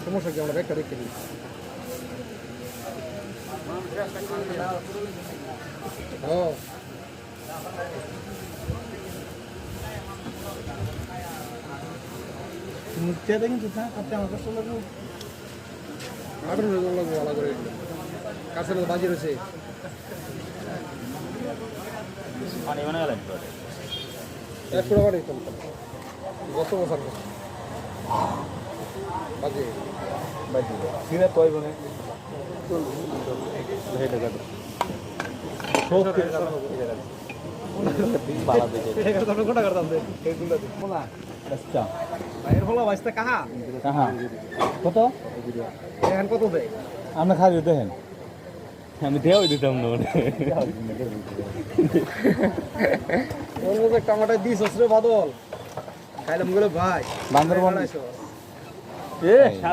সমস্যা কি আমরা ব্যাগটা রেখে দিই হ্যাঁ মুখটা কিন্তু না করতে আমার কষ্ট লাগবে 18 জন লাগবে ভালো করে কাছে বাজি রয়েছে পানি মানে গেলেন এক পুরো বাড়ি তো কত বছর বাজি বাজি সিনে তোই বনে হেডে গেল সব কিছু বালা দিতে এটা তো কোটা করতাম দে এইগুলো বলা আচ্ছা ভাইয়ের হলো বাইসটা কাহা কাহা কত এখন কত দেয় আমরা খালি দেখেন আমি দেও দিতাম না ওর মধ্যে টমেটো দিস রে বাদল খাইলাম গুলো ভাই বান্দরবান আড়াইশো। এ